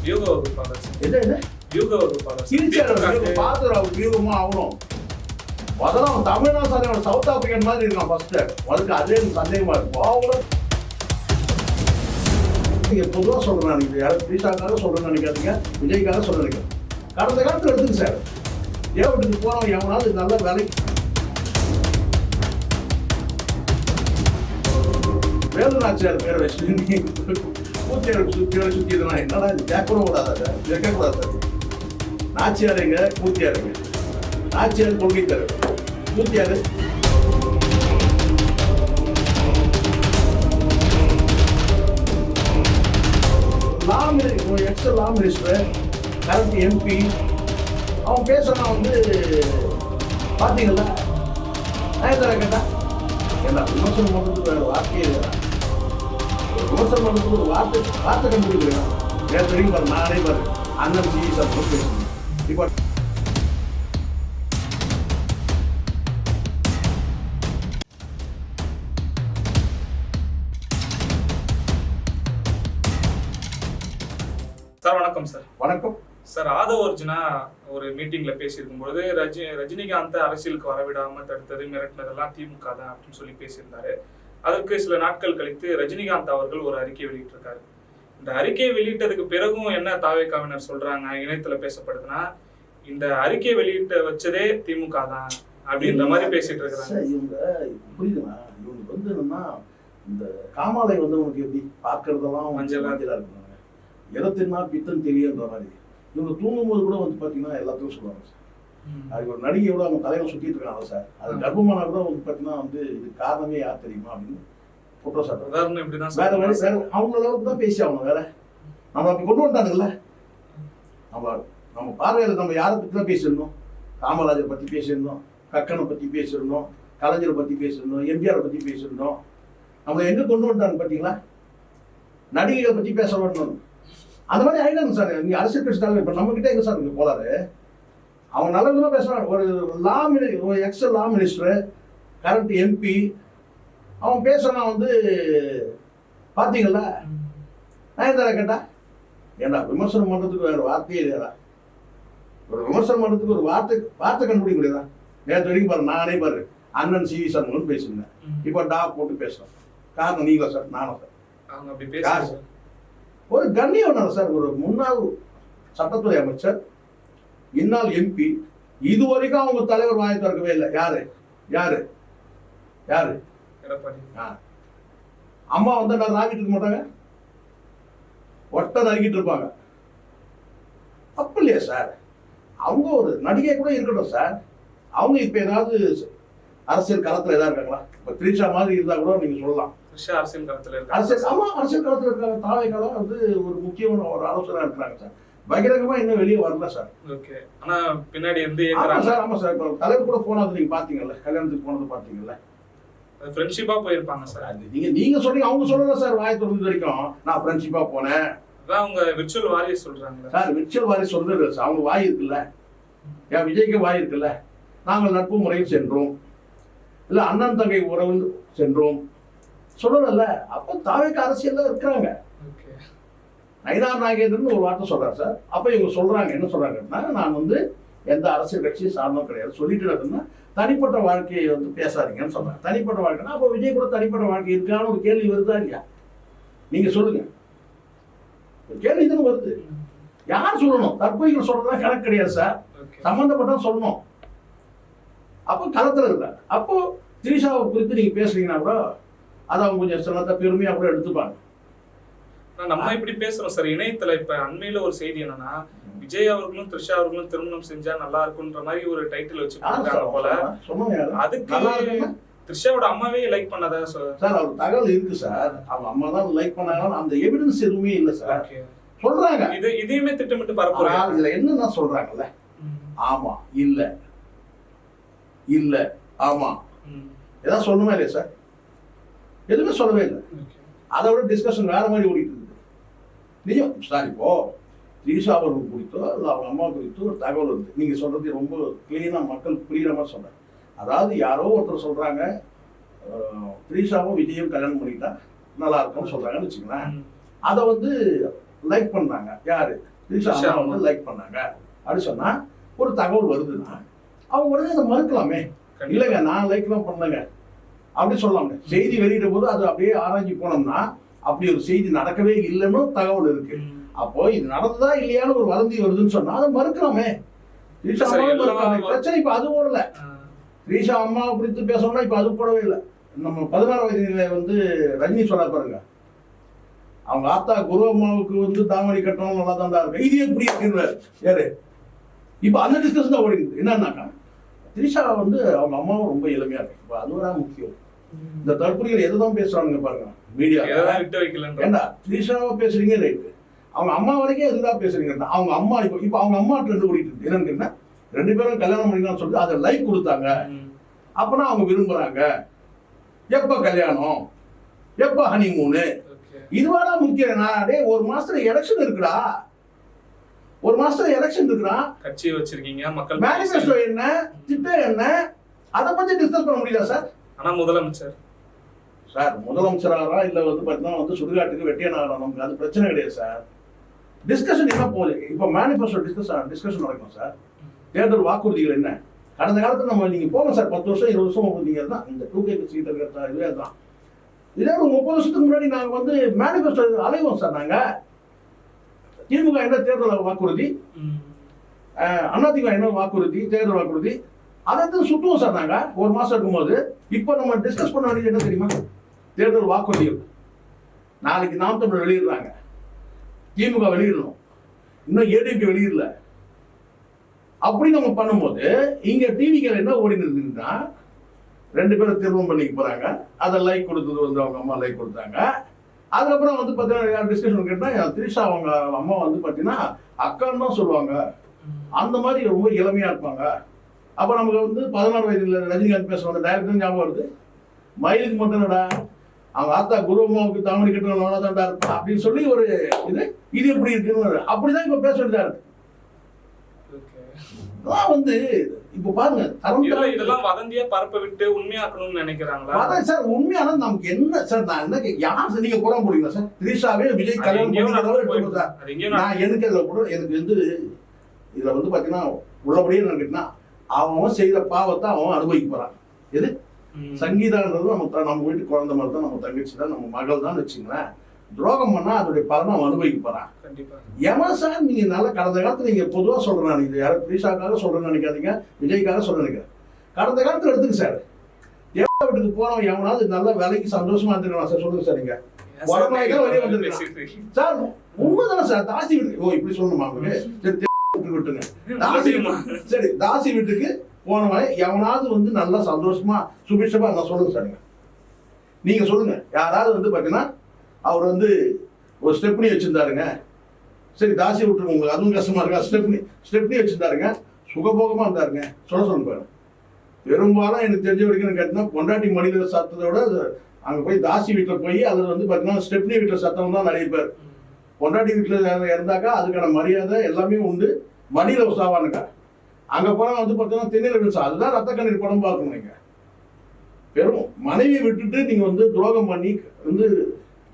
வியூக வகுப்பாளர் என்ன வியூக வகுப்பாளர் சிரிச்சாரு பார்த்து அவர் வியூகமா ஆகணும். முதல்ல அவன் தமிழ்நாடு சாதனை சவுத் ஆப்பிரிக்கன் மாதிரி இருக்கான் ஃபர்ஸ்ட். அதுக்கு அதே சந்தேகமா இருக்கும். அவ்வளோ நீங்க பொதுவாக சொல்றேன், நீங்க யாரும் த்ரிஷாக்காக சொல்றேன்னு நினைக்காதீங்க, விஜய்க்காக சொல்ல நினைக்கிறேன். கடந்த காலத்தில் எடுத்துங்க சார், ஏவட்டுக்கு போனவன் எவனாவது நல்ல வேலைக்கு வேலுநாச்சியார் பேரை வச்சு கூத்தியார் சுத்திடுனா என்னடா இது கேட்கக்கூட கூடாதா சார், கேட்கக்கூடாது சார். நாச்சியாருங்க கூத்தியாருங்க, நாச்சியார் கொள்கை தருது, கூத்தியாரு ex law minister current MP அவன் பேசுனா வந்து பார்த்தீங்களா நயன்தாரா கேட்டா என்ன விமர்சனம் பண்ணுறதுக்கு வேறு வார்த்தையே இல்லை. விமர்சனம் பண்ணுறதுக்கு ஒரு வார்த்தை கண்டுபிடிக்கிறேன். வேறு தெரியும் பாரு, நானே பாரு அண்ணன் ஜி சார் பேசுகிறேன். இப்போ சார் வணக்கம் சார். வணக்கம் சார். ஆதவ் அர்ஜுனா ஒரு மீட்டிங்ல பேசியிருக்கும் பொழுது ரஜினிகாந்த் அரசியலுக்கு வரவிடாம தடுத்தது மிரட்டினதெல்லாம் திமுக தான் அப்படின்னு சொல்லி பேசியிருந்தாரு. அதற்கு சில நாட்கள் கழித்து ரஜினிகாந்த் அவர்கள் ஒரு அறிக்கை வெளியிட்டிருக்காரு. இந்த அறிக்கையை வெளியிட்டதுக்கு பிறகும் என்ன தாவேக்காவினர் சொல்றாங்க, இணையத்துல பேசப்படுதுன்னா இந்த அறிக்கையை வெளியிட்ட வச்சதே திமுக தான் அப்படின்ற மாதிரி பேசிட்டு இருக்காங்க. இவங்க புரியுதுங்களா, இவங்க வந்து என்னன்னா இந்த காமாலை வந்து உனக்கு எப்படி பார்க்கறதெல்லாம் மஞ்சளா இருக்குங்க, எதை தின்னா பித்தம் தெரியுன்ற மாதிரி. இவங்க தூங்கும்போது கூட வந்து பார்த்தீங்கன்னா எல்லாத்தையும் சொல்லுவாங்க சார். அதுக்கு ஒரு நடிகையோட அவங்க தலையில சுற்றிட்டு இருக்காங்க சார். அது கர்ப்பமானா கூட வந்து பார்த்தீங்கன்னா வந்து இது காரணமே யார் தெரியுமா அப்படின்னு குற்றச்சாட்டு. வேற வேற அவங்க அளவுக்கு தான் பேசி ஆகணும். வேற நம்ம அப்படி கொண்டு வந்துட்டானுங்கல்ல. நம்ம பார்வையில் நம்ம யாரை பற்றி தான் பேசியிருந்தோம், காமராஜரை பற்றி பேசியிருந்தோம், கக்கனை பற்றி பேசியிருந்தோம், கலைஞரை பற்றி பேசியிருந்தோம், எம்ஜிஆரை பற்றி பேசியிருந்தோம். நம்மளை எங்கே கொண்டு வந்துட்டாங்க பார்த்தீங்களா, நடிகைகளை பற்றி பேச வரணும். அந்த மாதிரி ஆயிடாங்க சார். நீங்க அரசியல் பேசிட்டாங்க. இப்போ நம்ம கிட்ட எங்க சார் இங்க போறாரு, அவன் நல்ல விதமாக பேசுறான். ஒரு ex law minister current MP அவன் பேசுறான் வந்து பார்த்தீங்களா நயன்தாரா கேட்டா ஏண்டா விமர்சனம் பண்றதுக்கு வேற வார்த்தையே இல்லையா, ஒரு விமர்சனம் பண்றதுக்கு ஒரு வார்த்தை கண்டுபிடிக்க முடியாதா. நேற்று வரைக்கும் பாரு, நானே பாரு அண்ணன் சிவி சண்முகன் பேசியிருந்தேன், இப்போ டா போட்டு பேசுறேன். காரணம் நீங்களா சார், நானும் சார். ஒரு கண்ணியம் வேணும் சார். ஒரு முன்னாள் சட்டத்துறை அமைச்சர், இந்நாள் எம்பி, இது வரைக்கும் அவங்க தலைவர் வாயை திறக்கவே இல்லை. யாரு யாரு யாரு அம்மா வந்து நான் ராக்கிட்டு இருக்க மாட்டாங்க, ஒட்ட நறுக்கிட்டு இருப்பாங்க. தப்பு இல்லையா சார்? அவங்க ஒரு நடிகை கூட இருக்கட்டும் சார். அவங்க இப்ப ஏதாவது அரசியல் களத்துல ஏதாவது இருக்காங்களா? இப்ப த்ரிஷா மாதிரி இருந்தா கூட நீங்க சொல்லலாம் அரசியல் களத்துல இருக்காங்க. தாவேக்கால வந்து ஒரு முக்கியமான ஒரு ஆலோசனை இருக்கிறாங்க சார். பகிரங்கமா இன்னும் வெளியே வரல சார். ஓகே. ஆனா பின்னாடி வந்து ஆமா சார். இப்போ தலைவர் கூட போனது நீங்க பாத்தீங்கல்ல, கல்யாணத்துக்கு போனது பாத்தீங்கல்ல, ஃப்ரெண்ட்ஷிப்பா போயிருப்பாங்க சார். நீங்க சொல்றீங்க, அவங்க சொல்லல சார். வாய் திறந்து வரைக்கும் நான் ஃப்ரெண்ட்ஷிப்பா போனேன். அதான் அவங்க விர்ச்சுவல் வாரியர் சொல்றாங்க சார். விர்ச்சுவல் வாரியர் சொல்றது சார். அவங்க வாய் இருக்குல்ல, என் விஜய்க்கு வாய் இருக்குல்ல, நாங்கள் நட்பு முறையில் சென்றோம், இல்ல அண்ணன் தங்கை உறவு சென்றோம் சொல்லல. அப்ப தாவேக்க அரசியல்ல இருக்கிறாங்க. நயினார் நாகேந்திரன் ஒரு வார்த்தை சொல்றாரு சார். அப்ப இவங்க சொல்றாங்க, என்ன சொல்றாங்கன்னா, நான் வந்து எந்த அரசியல் கட்சியும் சார்ந்தும் கிடையாது சொல்லிட்டு தனிப்பட்ட வாழ்க்கையை வந்து பேசாதீங்கன்னு சொல்றாங்க. தனிப்பட்ட வாழ்க்கைன்னா அப்ப விஜய் கூட தனிப்பட்ட வாழ்க்கை இருக்கான்னு ஒரு கேள்வி வருதா இல்லையா? நீங்க சொல்லுங்க. கேள்வி தானே வருது. யார் சொல்லணும்? தற்போதைக்கு சொல்றதா கணக்கு கிடையாது சார். சம்பந்தப்பட்ட சொல்லணும். அப்போ களத்துல இருக்காங்க. அப்போ த்ரிஷாவை குறித்து நீங்க பேசுறீங்கன்னா கூட அதை அவங்க கொஞ்சம் சிலத்தை பெருமையா கூட எடுத்துப்பாங்க. நம்ம இப்படி பேசுறோம் சார் இணையத்துல. இப்ப அண்மையில ஒரு செய்தி என்னன்னா, விஜய் அவர்களும் த்ரிஷா அவர்களும் திருமணம் செஞ்சா நல்லா இருக்கும்ன்ற மாதிரி ஒரு டைட்டில் வச்சு போல. அதுக்கு த்ரிஷாவோட அம்மாவே லைக் பண்ணதா சார் அவர் தகவல் இருக்கு சார். அவங்க அம்மா தான் லைக் பண்ணாங்க. அந்த எவிடன்ஸ் எதுவுமே இல்லை சார். சொல்றாங்க இதையுமே திட்டமிட்டு பரப்புறாங்க. இதுல என்னன்னா சொல்றாங்கல்ல, ஆமா இல்ல இல்ல ஆமா ஏதாவது சொல்லணுமா இல்லையா சார்? எதுவுமே சொல்லவே இல்லை. அதை விட டிஸ்கஷன் வேற மாதிரி ஓடிட்டு இருக்குது. நிஜம் சார். இப்போ த்ரிஷா அவர்கள் குறித்தோ இல்லை அவங்க அம்மா குறித்தோ ஒரு தகவல் இருக்குது. நீங்க சொல்றது ரொம்ப கிளீனா மக்கள் புரியுற மாதிரி சொல்றேன். அதாவது யாரோ ஒருத்தர் சொல்றாங்க த்ரிஷாவும் விஜயும் கல்யாணம் பண்ணிட்டா நல்லா இருக்கும்னு சொல்றாங்கன்னு வச்சுக்கலாம். அதை வந்து லைக் பண்றாங்க. யாரு? திரிஷா அம்மா வந்து லைக் பண்ணாங்க அப்படி சொன்னா ஒரு தகவல் வருதுன்னா அவங்க உடனே அதை மறுக்கலாமே. இல்லைங்க நான் லைக்லாம் பண்ணலங்க அப்படி சொல்லலாங்க. செய்தி வெளியிட போது அது அப்படியே ஆராய்ச்சி போனோம்னா அப்படி ஒரு செய்தி நடக்கவே இல்லைன்னு தகவல் இருக்கு. அப்போ இது நடந்ததா இல்லையான்னு ஒரு வதந்தி வருதுன்னு சொன்னா அதை மறுக்கலாமே. திரிஷா அம்மாவை மறுக்கலாமே. பிரச்சனை இப்ப அது போடல. திரிஷா அம்மாவை குறித்து பேசணும்னா இப்ப அது போடவே இல்லை. நம்ம 16 வயதுல வந்து ரஜினி சொல்ல பாருங்க, அவங்க ஆத்தா குரு அம்மாவுக்கு வந்து தாமரை கட்டணும் நல்லா தான் இருக்கு, இது எப்படி இருக்குன்னு யாரு இப்ப அந்த டிஸ்கஷன் தான் ஓடிக்குது. என்னன்னாக்கா திரிஷா வந்து அவங்க அம்மாவும் ரொம்ப எளிமையா இருக்கு. இப்ப அதுதான் முக்கியம். இந்த தற்கொலைகள் எதுதான் பேசுறாங்க பாருங்க மீடியா. ஏண்டா திரிஷாவை பேசுறீங்க ரைட்டு, அவங்க அம்மா வரைக்கும் எதுதான் பேசுறீங்க. அவங்க அம்மா இப்ப அவங்க அம்மா ட்ரெண்ட் ஓடிட்டு இருக்கு. என்னன்னு கேட்டா 2 பேரும் கல்யாணம் பண்ணிக்கலாம்னு சொல்லிட்டு அதை லைக் கொடுத்தாங்க. அப்பனா அவங்க விரும்புறாங்க. எப்ப கல்யாணம், எப்ப ஹனிமூனு, இதுவாடா முக்கியம். நான் ஒரு மாசத்துல எலெக்ஷன் இருக்குடா, ஒரு மாசத்துல எலெக்ஷன் இருக்குடா, கட்சி வச்சிருக்கீங்க, மக்கள் மேனிஃபெஸ்டோ என்ன, திட்டம் என்ன, அதை பத்தி டிஸ்கஸ் பண்ண முடியல சார். ஆனா முதலமைச்சர் சார் முதலமைச்சராரா இல்ல வந்து பார்த்தீங்கன்னா வந்து சுடுகாட்டுக்கு வெட்டியானாரா, நமக்கு அது பிரச்சனை கிடையாது சார். டிஸ்கஷன் என்ன போகுது. இப்போ மேனிஃபெஸ்டோ டிஸ்கஷன் நடக்கும் சார். தேர்தல் வாக்குறுதிகள் என்ன, கடந்த காலத்துல நம்ம நீங்க போங்க சார் 10 வருஷம் 20 வருஷம் நீங்க தான் இந்த 2K சீட் இருக்கிறதா இதுவே தான். இதே ஒரு 30 வருஷத்துக்கு முன்னாடி நாங்க வந்து மேனிஃபெஸ்டோ அலைவோம் சார். நாங்க திமுக என்ன தேர்தல் வாக்குறுதி, அதிமுக என்ன வாக்குறுதி, தேர்தல் வாக்குறுதி, அதை சுத்துவோம் சார் நாங்க ஒரு மாசம் இருக்கும்போது. இப்போ நம்ம டிஸ்கஸ் பண்ண வேண்டியது என்ன தெரியுமா, தேர்தல் வாக்குறுதிகள். நாளைக்கு நாம் தமிழர் வெளியிடுறாங்க, திமுக வெளியிடணும், இன்னும் ஏடிஎம்கே வெளியிடல. அப்படி நம்ம பண்ணும்போது இங்க டிவிகள் என்ன ஓடினு இருக்குன்னா 2 பேரும் திருமணம் பண்ணிக்க போறாங்க. அதை லைக் கொடுத்தது வந்து அவங்க அம்மா லைக் கொடுத்தாங்க. அதுக்கப்புறம் வந்து பார்த்தீங்கன்னா டிஸ்கஷன் கேட்டா திரிஷா அவங்க அம்மா வந்து பார்த்தீங்கன்னா அக்கான்னு தான் சொல்லுவாங்க. அந்த மாதிரி ரொம்ப இளமையா இருப்பாங்க. அப்ப நமக்கு வந்து 16 வயதுல ரஜினிகாந்த் பேசுவாங்க டைரக்டர் ஞாபகம் வருது. மயிலுக்கு மட்டும்டா அவங்க ஆத்தா குரு அம்மாவுக்கு தாமரை கட்டணும் நல்லா தான்டா இருப்பா அப்படின்னு சொல்லி ஒரு இது எப்படி இருக்குன்னு அப்படிதான் இப்ப பேச வேண்டியதா இருக்கு. வந்து இப்ப பாருங்க இதெல்லாம் வதந்தியா பரப்ப விட்டு உண்மையாக்கணும்னு நினைக்கிறாங்களா? அதான் சார் உண்மையான நமக்கு என்ன சார், நான் என்ன யார் நீங்க புறம் போடுவீங்களா சார்? திரிஷாவே விஜய் கல்யாணம் நான் எனக்கு அதுல கூட எனக்கு வந்து இதுல வந்து பாத்தீங்கன்னா உள்ளபடியே என்ன அவன் செய்த பாவத்தை அவன் அனுபவிக்க போறான். எது சங்கீதான்றது நம்ம வீட்டு குழந்தை மாதிரி தான், நம்ம தங்கச்சி தான், நம்ம மகள் தான் வச்சுங்களேன். துரோகம் பண்ணா அதோடைய பலனை அவன் அனுபவிக்க போறான். ஏமா சார் நீங்க நல்லா கடந்த காலத்துல நீங்க பொதுவா சொல்றேன், இது யாரும் திரிஷாக்காக சொல்றேன்னு நினைக்காதீங்க, விஜய்க்காக சொல்ல நினைக்கிறேன். கடந்த காலத்துல எடுத்துக்க சார், வீட்டுக்கு போறவன் எவனாவது நல்ல வேலைக்கு சந்தோஷமா இருந்துருக்கலாம் சார். சொல்லுங்க சார், நீங்க வெளியே வந்துருக்கீங்க சார். உண்மைதானே சார். தாசி வீட்டுக்கு இப்படி சொல்லணுமா உங்களுக்கு? விட்டுங்க சரி, தாசி வீட்டுக்கு போனவன் எவனாவது வந்து நல்லா சந்தோஷமா சுபிஷமா நான் சொல்லுங்க சார். நீங்க சொல்லுங்க, யாராவது வந்து பாத்தீங்கன்னா அவர் வந்து ஒரு ஸ்டெப்னி வச்சிருந்தாருங்க, சரி தாசி விட்டுருங்க, உங்களுக்கு அதுவும் கஷ்டமா இருக்கா, ஸ்டெப்னி வச்சிருந்தாருங்க, சுகபோகமா இருந்தாருங்க, சொல்லுங்க பாருங்க. பெரும்பாலும் எனக்கு தெரிஞ்ச வரைக்கும் கேட்டீங்கன்னா பொண்டாட்டி மடியில சத்தத்தோட அங்க போய் தாசி வீட்டுல போய் அதுல வந்து பாத்தீங்கன்னா ஸ்டெப்னி வீட்டுல சத்தம் தான் நிறைய பேர். பொண்டாட்டி வீட்டுல இருந்தாக்கா அதுக்கான மரியாதை எல்லாமே உண்டு. மடியில உசாவானுக்கா அங்க போனா வந்து பாத்தீங்கன்னா திண்ணையில விழுசா, அதுதான் ரத்த கண்ணீர் படம் பார்க்கணும். நீங்க பெரும் மனைவி விட்டுட்டு நீங்க வந்து துரோகம் பண்ணி வந்து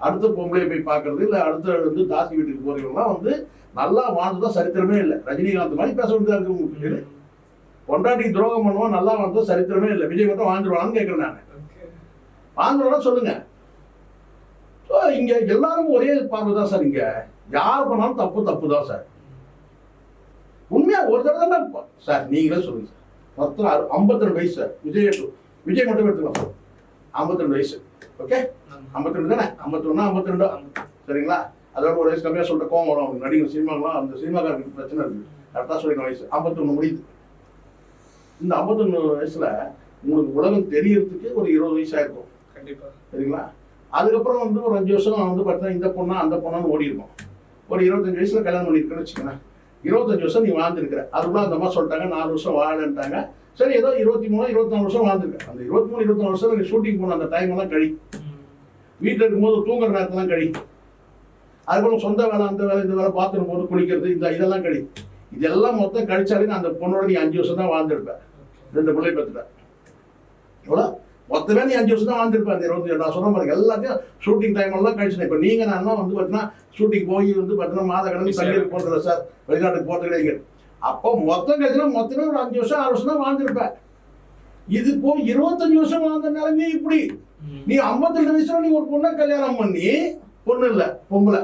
அடுத்த பொம்பளையை போய் பார்க்கறது இல்ல அடுத்த வந்து தாசி வீட்டுக்கு போறீங்கன்னா வந்து நல்லா வாழ்ந்ததா சரித்திரமே இல்லை. ரஜினிகாந்த் மாதிரி பேச வேண்டியதா இருக்கு உங்களுக்கு. பொண்டாட்டி துரோகம் பண்ணுவோம் நல்லா வாழ்ந்ததா சரித்திரமே இல்லை. விஜய் மட்டும் வாழ்ந்துருவான்னு கேட்கறேன் நான். வாழ்ந்துருவானா சொல்லுங்க. இங்க எல்லாரும் ஒரே பார்வை தான் சார். இங்க யார் பண்ணாலும் தப்பு தான் சார். உண்மையா ஒரு தடவை தான் சார். நீங்களே சொல்லுங்க சார். மொத்தம் 52 வயசு சார். விஜய் மட்டும் எடுத்துக்கலாம் சார். 52 வயசு. ஓகே 52 தானே? 51 52 சரிங்களா? அதோட ஒரு வயசு கம்மியா சொல்லிட்டு கோவம் வரும் அவங்க நடிகர் சினிமாக்கெல்லாம். அந்த சினிமாக்காரருக்கு பிரச்சனை இருக்கு. கரெக்டா சொல்லின வயசு 51 முடியுது. இந்த 51 வயசுல உங்களுக்கு உலகம் தெரியறதுக்கு ஒரு 20 வயசு ஆயிருக்கும் கண்டிப்பா, சரிங்களா? அதுக்கப்புறம் வந்து ஒரு 5 வருஷம் வந்து பார்த்தா இந்த பொண்ணா அந்த பொண்ணான்னு ஓடி இருக்கும். ஒரு 25 வயசுல கல்யாணம் பண்ணிருக்கேன்னு வச்சுக்கோங்களேன். 25 வருஷம் நீ வாழ்ந்துருக்கிற. அதுக்குள்ள அந்த அம்மா சொல்லிட்டாங்க 4 வருஷம் வாழன்ட்டாங்க. சரி ஏதோ 23 24 வருஷம் வாழ்ந்துருக்க. அந்த 23 24 வருஷம் நீ ஷூட்டிங் போன அந்த டைம் எல்லாம் கழி. வீட்டில் இருக்கும்போது தூங்குற நேரத்தெல்லாம் கழி. அதுக்கப்புறம் சொந்த வேலை அந்த வேலை இந்த வேலை பாத்ரூம் போது குளிக்கிறது இதெல்லாம் கழி. இதெல்லாம் மொத்தம் கழிச்சாலே அந்த பொண்ணோட நீ 5 வருஷம் தான் வாழ்ந்துருப்ப. 2 பிள்ளை பெற்றுட்ட. எவ்வளோ மொத்தமே நீ 5 வருஷம் தான் வாழ்ந்துருப்பேன். அந்த 25 நான் சொன்ன மாதிரி எல்லாத்தையும் ஷூட்டிங் டைம் எல்லாம் கழிச்சு. இப்போ நீங்க நான் வந்து பார்த்தீங்கன்னா ஷூட்டிங் போய் வந்து பார்த்தீங்கன்னா மாத கணக்கு தங்கிட்டு போகிறதில்ல சார், வெளிநாட்டுக்கு போகிறது கிடையாது. அப்போ மொத்தம் கழிச்சுனா மொத்தமே ஒரு 5 வருஷம் 6 வருஷம் தான் வாழ்ந்துருப்பேன். இது போய் 25 வருஷம் வாழ்ந்த நிலைமை இப்படி. நீ 52 வயசுல நீ ஒரு பொண்ணை கல்யாணம் பண்ணி, பொண்ணு இல்ல பொம்பளை,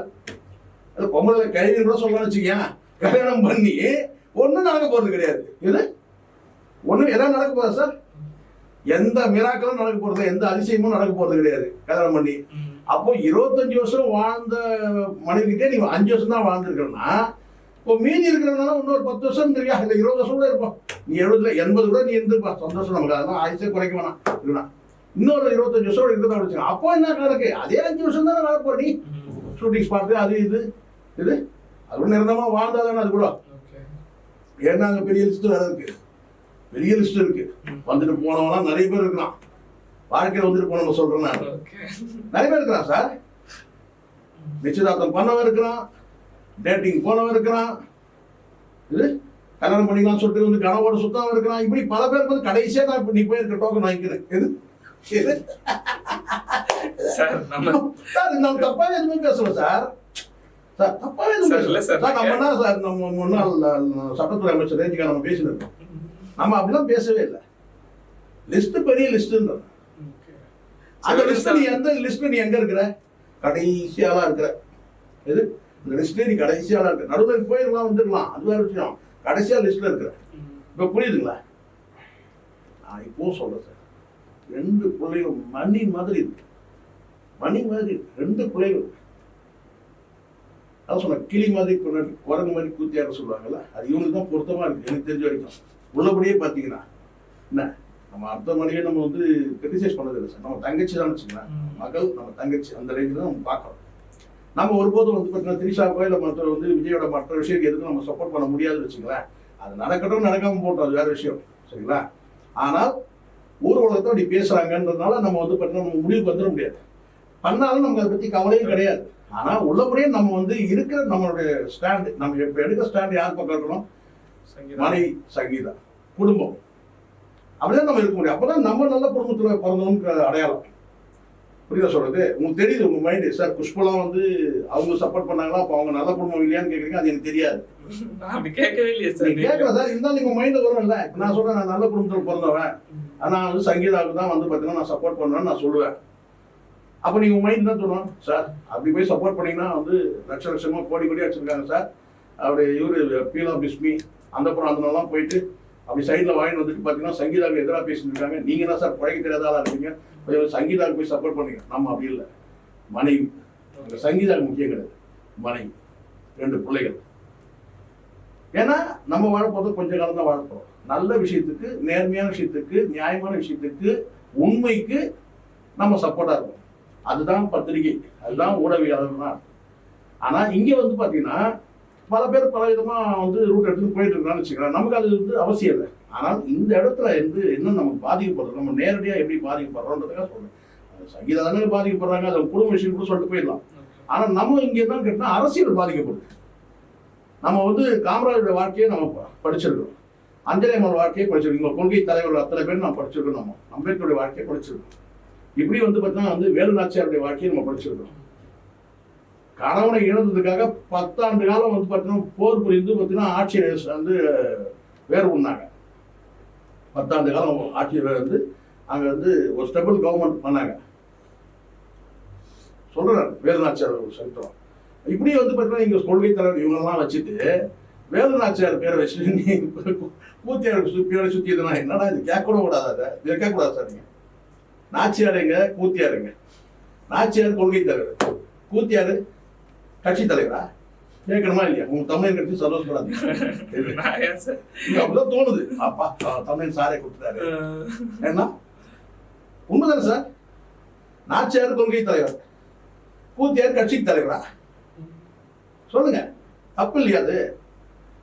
அது பொம்பளை கல்வின்னு கூட சொல்லலாம்னு வச்சுக்கேன், கல்யாணம் பண்ணி ஒன்றும் நடக்க போறது கிடையாது. இது ஒன்றும் எதாவது நடக்க போதா சார்? எந்த மிராக்களும் நடக்க போறது, எந்த அதிசயமும் நடக்க போறது கிடையாது கல்யாணம் பண்ணி. அப்போ 25 வருஷம் வாழ்ந்த மனைவிக்கிட்டே நீ 5 வருஷம் தான் வாழ்ந்துருக்கா, இப்போ மீதி இருக்கிறதுனால இன்னொரு 10 வருஷம் இருந்திருக்கியா, இல்லை 20 வருஷம் கூட இருப்போம். நீ 70 80 கூட நீ இருந்துப்பா, சந்தோஷம். நமக்கு அதெல்லாம் ஆயுசே குறைக்க வேணாம் இருக்கணும். இன்னொரு 25 வருஷம் இருக்கிறதா வச்சுக்கோங்க. அப்போ என்ன கணக்கு? அதே 5 வருஷம் தானே வேலை போடி, ஷூட்டிங் ஸ்பாட்டு அது இது இது அது நிரந்தரமா வாழ்ந்தாதானே அது கூட. ஏன்னா அங்கே பெரிய லிஸ்ட் வேலை இருக்கு, பெரிய லிஸ்ட் இருக்கு. வந்துட்டு போனவங்களாம் நிறைய பேர் இருக்கிறான். வாழ்க்கையில் வந்துட்டு போனவங்க சொல்றேன் நான், நிறைய பேர் இருக்கிறான் சார். நிச்சயதார்த்தம் பண்ணவன் இருக்கிறான், டேட்டிங் போனவன் இருக்கிறான், இது கல்யாணம் பண்ணிக்கலாம் சொல்லிட்டு வந்து கனவோட சுத்தம் இருக்கிறான். இப்படி பல பேருக்கு வந்து கடைசியா நான் இப்ப நீ போய் இருக்க டோக்கன் வாங்கிக்கிறேன். எது சார் நம்ம தப்பாவே எதுவுமே பேசல சார். சார் தப்பாவே எதுவும் பேசல சார். நம்ம என்ன சார், நம்ம முன்னாள் சட்டத்துறை அமைச்சர் ரேஞ்சுக்கா நம்ம பேசினோம். நம்ம அப்படிலாம் பேசவே இல்லை. லிஸ்ட் பெரிய லிஸ்ட்ன்ற அந்த லிஸ்ட் நீ எந்த லிஸ்ட் நீ எங்க இருக்கிற? கடைசியாலா இருக்கிற. எது இந்த லிஸ்ட்ல நீ கடைசியாலா இருக்க. நடுவில் போயிருக்கலாம் வந்துருக்கலாம், அது வேற விஷயம். கடைசியா லிஸ்ட்ல இருக்கிற. இப்ப புரியுதுங்களா? நான் இப்போ சொல்றேன் சார், 2 பிள்ளைகள் மணி மாதிரி இருக்கு, மணி மாதிரி இருக்கு. 2 பிள்ளைகள் அதான் சொன்ன கிளி மாதிரி குரங்கு மாதிரி கூத்தியாக சொல்லுவாங்கல்ல, அது இவனுக்கு தான் பொருத்தமா இருக்கு எனக்கு தெரிஞ்ச வரைக்கும். உள்ளபடியே பார்த்தீங்கன்னா என்ன, நம்ம அடுத்த மனைவியை நம்ம வந்து கிரிட்டிசைஸ் பண்ணது இல்லை சார். நம்ம தங்கச்சி தான் வச்சுக்கலாம், மகள் நம்ம தங்கச்சி, அந்த ரேஞ்சில் தான் நம்ம பார்க்குறோம். நம்ம ஒருபோதும் வந்து பார்த்தீங்கன்னா திரிஷாக்கோ இல்லை மற்ற வந்து விஜயோட மற்ற விஷயம் எதுக்கும் நம்ம சப்போர்ட் பண்ண முடியாதுன்னு வச்சுங்களேன். அது நடக்கட்டும் நடக்காம போட்டோம், அது வேற விஷயம், சரிங்களா? ஆனால் ஊர் உலகத்தை அப்படி பேசுறாங்கன்றதுனால நம்ம வந்து பார்த்தீங்கன்னா நம்ம முடிவுக்கு வந்துட முடியாது. பண்ணாலும் நமக்கு அதை பற்றி கவலையும் கிடையாது. ஆனால் உள்ளபடியே நம்ம வந்து இருக்கிற நம்மளுடைய ஸ்டாண்டு, நம்ம இப்போ எடுக்கிற ஸ்டாண்டு யார் பக்கம் இருக்கணும்? மனைவி சங்கீதா, குடும்பம், அப்படிதான் நம்ம இருக்க முடியும். அப்பதான் நம்ம நல்ல குடும்பத்துல பிறந்தவங்க அடையாளம். புரியுதா சொல்றது? உங்களுக்கு தெரியுது உங்க மைண்டு சார். குஷ்பலாம் வந்து அவங்க சப்போர்ட் பண்ணாங்களா, அப்ப அவங்க நல்ல குடும்பம் இல்லையான்னு கேக்குறீங்க. அது எனக்கு தெரியாது, கேட்கவே இல்லையே சார். கேட்கல சார், இருந்தாலும் நீங்க மைண்ட் வரும்ல. இப்ப நான் சொல்றேன், நான் நல்ல குடும்பத்துல பிறந்தவன், நான் வந்து சங்கீதாவுக்கு தான் வந்து பாத்தீங்கன்னா நான் சப்போர்ட் பண்ணுவேன்னு நான் சொல்லுவேன். அப்ப நீங்க மைண்ட் தான் சொல்லுவோம் சார், அப்படி போய் சப்போர்ட் பண்ணீங்கன்னா வந்து லட்ச லட்சமா கோடி கோடி வச்சிருக்காங்க சார். அப்படி இவரு பீல் ஆஃப் பிஸ்மி அந்த புறம் அதனாலாம் போயிட்டு அப்படி சைடில் வாங்கி வந்துட்டு பார்த்தீங்கன்னா சங்கீதாவுக்கு எதிராக பேசிட்டு இருக்காங்க. நீங்க என்ன சார் பழக தெரியாதால இருக்கீங்க, சங்கீதாவுக்கு போய் சப்போர்ட் பண்ணீங்க. நம்ம அப்படி இல்லை, மனைவி அந்த சங்கீதாவுக்கு முக்கியம் கிடையாது, மனைவி 2 பிள்ளைகள். ஏன்னா நம்ம வாழப்போது கொஞ்ச காலம் தான் வாழப்போம். நல்ல விஷயத்துக்கு, நேர்மையான விஷயத்துக்கு, நியாயமான விஷயத்துக்கு, உண்மைக்கு நம்ம சப்போர்ட்டா இருக்கும். அதுதான் பத்திரிகை, அதுதான் ஊடகவியலாளர் தான். ஆனா இங்க வந்து பாத்தீங்கன்னா பல பேர் பல விதமா வந்து ரூட் எடுத்து போயிட்டு இருக்கான்னு வச்சுக்கலாம். நமக்கு அது வந்து அவசியம் இல்லை. ஆனால் இந்த இடத்துல வந்து என்ன நமக்கு பாதிக்கப்படுறோம், நம்ம நேரடியாக எப்படி பாதிக்கப்படுறோன்றதுக்காக சொல்றேன். சங்கீதா தானே பாதிக்கப்படுறாங்க, அது குடும்ப விஷயம் கூட சொல்லிட்டு போயிடலாம். ஆனா நம்ம இங்க என்ன கேட்டா அரசியல் பாதிக்கப்படுது. நம்ம வந்து காமராஜோட வாழ்க்கையை நம்ம படிச்சிருக்கோம், அஞ்சலி அம்மாவோட வாழ்க்கையை படிச்சிருக்கோம், கொள்கை தலைவர்கள் அத்தனை பேர் நம்ம படிச்சிருக்கோம், நம்ம அம்பேத்கருடைய வாழ்க்கையை படிச்சிருக்கோம். இப்படி வந்து பார்த்தீங்கன்னா வந்து வேலு நாச்சியாருடைய வாழ்க்கையை நம்ம படிச்சிருக்கோம். கணவனை இழந்ததுக்காக 10 ஆண்டு காலம் வந்து பார்த்தீங்கன்னா போர் புரிந்து பார்த்தீங்கன்னா ஆட்சியை வந்து வேறு பண்ணாங்க. 10 ஆண்டு காலம் ஆட்சியை வந்து அங்கே வந்து ஒரு ஸ்டெபிள் கவர்மெண்ட் பண்ணாங்க. சொல்றேன் வேலுநாச்சியார் ஒரு சரித்திரம். இப்படி வந்து பார்த்தீங்கன்னா இங்கே கொள்கை தலைவர் இவங்கெல்லாம் வச்சுட்டு வேலுநாச்சியார் பேரை வச்சுட்டு நீ கூத்தியார் பேரை சுற்றியதுனா என்னடா இது? கேட்கக்கூட கூடாது, இதை கேட்கக்கூடாது சார். நீங்கள் நாச்சியாருங்க கூத்தியாருங்க, நாச்சியார் கொள்கை தலைவர், கூத்தியாரு கட்சி தலைவரா? கேட்கணுமா இல்லையா? உங்க தமிழ் கட்சி சந்தோஷப்படாது, அப்படிதான் தோணுது. அப்பா தமிழ் சாரை கொடுத்துட்டாரு. ஏன்னா உண்மைதானே சார்? நாச்சியார் கொள்கை தலைவர், கூத்தியார் கட்சி தலைவரா? சொல்லுங்க, தப்பு இல்லையா அது?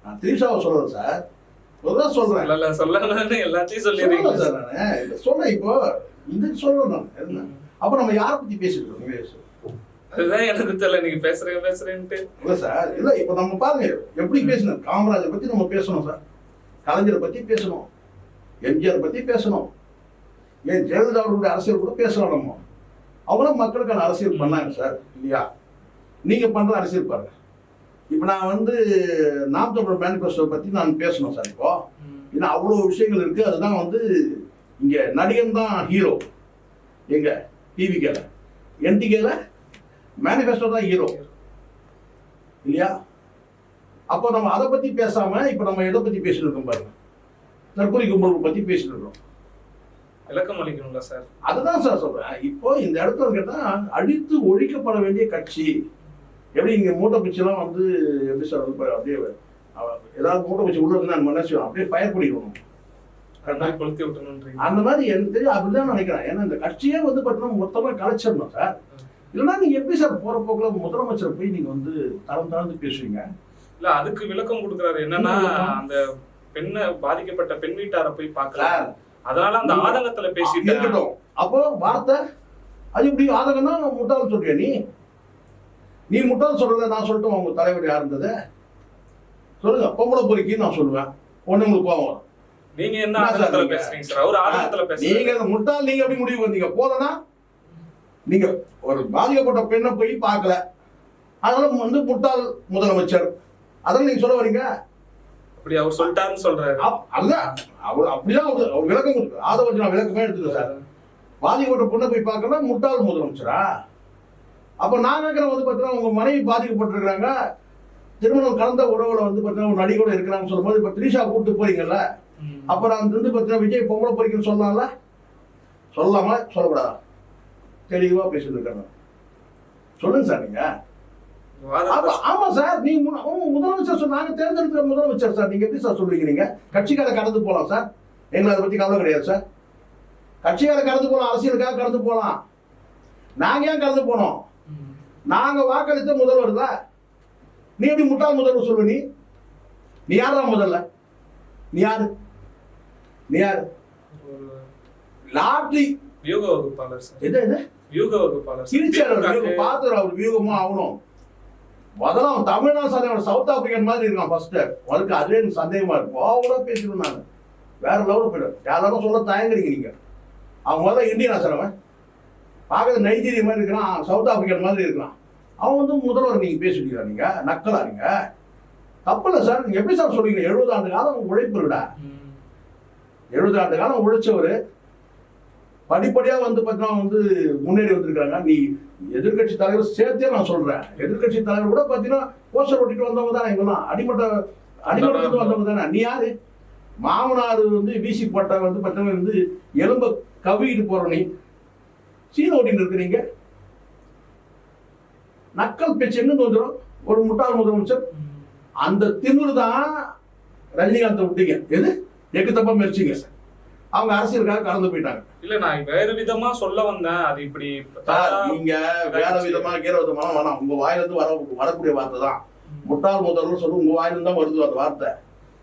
நான் திரிஷாவை சொல்றேன் சார், சொல்றேன் எல்லாத்தையும் சொல்லிடுறேன் சார். நான் சொல்றேன் இப்போ இது சொல்றேன் நான். என்ன அப்ப நம்ம யாரை பத்தி பேசிட்டு இருக்கோம்? அதுதான் எனக்கு தெரியல, நீங்க பேசுறேன்ட்டு இல்ல சார். இல்ல இப்ப நம்ம பாருங்க எப்படி பேசணும். காமராஜர் பத்தி நம்ம பேசணும் சார், கலைஞரை பத்தி பேசணும், எம்ஜிஆர் பத்தி பேசணும், ஏன் ஜெயலலிதா அவர்களுடைய அரசியல் கூட பேசலாம் நம்ம. அவங்களும் மக்களுக்கான அரசியல் பண்ணாங்க சார், இல்லையா? நீங்க பண்ற அரசியல் பாருங்க. இப்ப நான் வந்து நாம் தமிழர் மேனிஃபெஸ்டோ பத்தி நான் பேசணும் சார். இப்போ ஏன்னா அவ்வளவு விஷயங்கள் இருக்கு. அதுதான் வந்து இங்க நடிகன் தான் ஹீரோ. எங்க டிவிக்கேல என்டிகேல மேனிஃபெஸ்டோ தான் ஹீரோ, இல்லையா? அப்போ நம்ம அதை பத்தி பேசாம இப்ப நம்ம எதை பத்தி பேசிட்டு இருக்கோம் பாருங்க, தற்கொலை கும்பல் பத்தி பேசிட்டு இருக்கோம். விளக்கம் அளிக்கணும்ல சார். அதுதான் சார் சொல்றேன். இப்போ இந்த இடத்துல கேட்டா அடித்து ஒழிக்கப்பட வேண்டிய கட்சி. எப்படி இங்க மூட்டை பிச்சைலாம் வந்து எப்படி சார் அப்படியே ஏதாவது மூட்டை பிச்சை உள்ள இருந்து நான் மனசு அப்படியே ஃபயர் பண்ணிக்கணும், கொளுத்தி விட்டணும். அந்த மாதிரி எனக்கு தெரியும். அப்படிதான் நினைக்கிறேன். ஏன்னா இந்த கட்சியே வந்து பார்த்தீங்கன்னா மொத்தமா கலைச்சிடணும் சார். இல்லைன்னா நீங்க எப்படி சார் போற போக்குல முதலமைச்சர் போய் நீங்க வந்து தரம் தாழ்ந்து பேசுவீங்க? இல்ல அதுக்கு விளக்கம் கொடுக்குறாரு. என்னன்னா அந்த பெண்ணை பாதிக்கப்பட்ட பெண் வீட்டார போய் பார்க்கலாம், அதனால அந்த ஆதங்கத்துல பேசிட்டு இருக்கட்டும். அப்போ வார்த்தை அது இப்படி ஆதங்கம்னா முட்டாள் சொல்றியா நீ முட்டாள் சொல்றத நான் சொல்லட்டும். உங்க தலைவர் யார் இருந்தது சொல்லுங்க. பொம்பளை பொறுக்கின்னு நான் சொல்லுவேன், ஒண்ணு உங்களுக்கு கோவம் வரும். நீங்க என்ன ஆதங்கத்துல பேசுறீங்க சார்? அவர் ஆதங்கத்துல பேசுறீங்க. நீங்க முட்டாள், நீங்க எப்படி முடிவு வந்தீங்க? போலனா நீங்க ஒரு பாதிக்கப்பட்ட பெண்ணை போய் பார்க்கல, அதனால வந்து முட்டாள் முதலமைச்சர், அதெல்லாம் நீங்க சொல்ல வரீங்க? அப்படி அவர் சொல்லிட்டாருன்னு சொல்றாரு. அதுதான் அவர் அப்படிதான் அவர் விளக்கம் கொடுக்கு. அதை வச்சு நான் விளக்கமே எடுத்துக்கேன் சார். பாதிக்கப்பட்ட பொண்ணை போய் பார்க்கணும் முட்டாள் முதலமைச்சரா? அப்ப நான் கேட்கிறேன் வந்து பார்த்தீங்கன்னா உங்க மனைவி பாதிக்கப்பட்டிருக்கிறாங்க, திருமணம் கலந்த உறவுல வந்து பார்த்தீங்கன்னா ஒரு நடிகோட இருக்கிறாங்கன்னு சொல்லும் போது இப்ப திரிஷா கூப்பிட்டு போறீங்கல்ல, அப்ப நான் வந்து பார்த்தீங்கன்னா விஜய் பொம்பளை பொறிக்கன்னு சொல்லலாம்ல? சொல்லாம சொல்லக்கூடாதா? தெளிவா பேசிட்டு இருக்காங்க. சொல்லுங்க சார் நீங்க. ஆமா சார், நீங்க முதலமைச்சர் நாங்க தேர்ந்தெடுக்கிற முதலமைச்சர் சார். நீங்க எப்படி சார் சொல்றீங்க? நீங்க கட்சிக்கார கடந்து போலாம் சார், எங்களை அதை பத்தி கவலை கிடையாது சார். கட்சிக்கார கடந்து போலாம், அரசியலுக்காக கடந்து போலாம். நாங்க ஏன் கடந்து போனோம்? நாங்க வாக்களித்த முதல்வர் தான். நீ எப்படி முட்டாள் முதல்வர் சொல்லுவ? நீ யாரா முதல்ல? நீ யாரு? லாட்ரி வியூக வகுப்பாளர் சார். எது வியூக வகுப்பாளர் பாத்துற அவர் வியூகமா ஆகணும். முதல்ல அவன் தமிழ்நாடு சார் சவுத் ஆப்பிரிக்கன் மாதிரி இருக்கான் ஃபர்ஸ்ட். அதுக்கு அதுவே எனக்கு சந்தேகமா இருக்கும். ஓவரா பேசிடுவேன் நான், வேற லெவலில் போயிடுவேன். யாராலும் சொல்ல தயங்குறீங்க நீங்க. அவன் முதல்ல இந்தியனா சார், அவன் பார்க்கறது நைஜீரியா மாதிரி இருக்கிறான், சவுத் ஆப்பிரிக்கன் மாதிரி இருக்கிறான். அவன் வந்து முதல்வர் நீங்க பேசிட்டீங்களா? நீங்க நக்கலா? நீங்க தப்பில்ல சார். நீங்க எப்படி சார் சொல்றீங்க? 70 ஆண்டு காலம் உழைப்புடா, 70 ஆண்டு காலம் உழைச்சவரு படிப்படியா வந்து பார்த்தீங்கன்னா வந்து முன்னேறி வந்திருக்காங்க. நீ எதிர்கட்சி தலைவர் சேர்த்தே நான் சொல்றேன். எதிர்கட்சி தலைவர் கூட பார்த்தீங்கன்னா போஸ்டர் ஒட்டிட்டு வந்தவங்க தானே இவங்கலாம், அடிமட்டத்துக்கு வந்தவங்க தானே. நீ யாரு? மாமனார் வந்து வீசி போட்ட வந்து பார்த்தீங்கன்னா வந்து எலும்ப கவிட்டு போற நீ சீன ஓட்டிட்டு இருக்கிறீங்க. நக்கல் பேச்சு எங்க வந்துடும் ஒரு முட்டாள் முதலமைச்சர்? அந்த திமிரு தான் ரஜினிகாந்த் விட்டீங்க. எது எக்கு தப்பா மெரிச்சிங்க. அவங்க அரசியலுக்காக கடந்து போயிட்டாங்க. இல்ல நான் வேறு விதமா சொல்ல வந்தேன். அது இப்படி நீங்க வேற விதமா கீர விதமா வேணாம். உங்க வாயிலிருந்து வரக்கூடிய வார்த்தை தான் முட்டாள் முதல்வர் சொல்லு. உங்க வாயிலிருந்து தான் வருது அந்த வார்த்தை.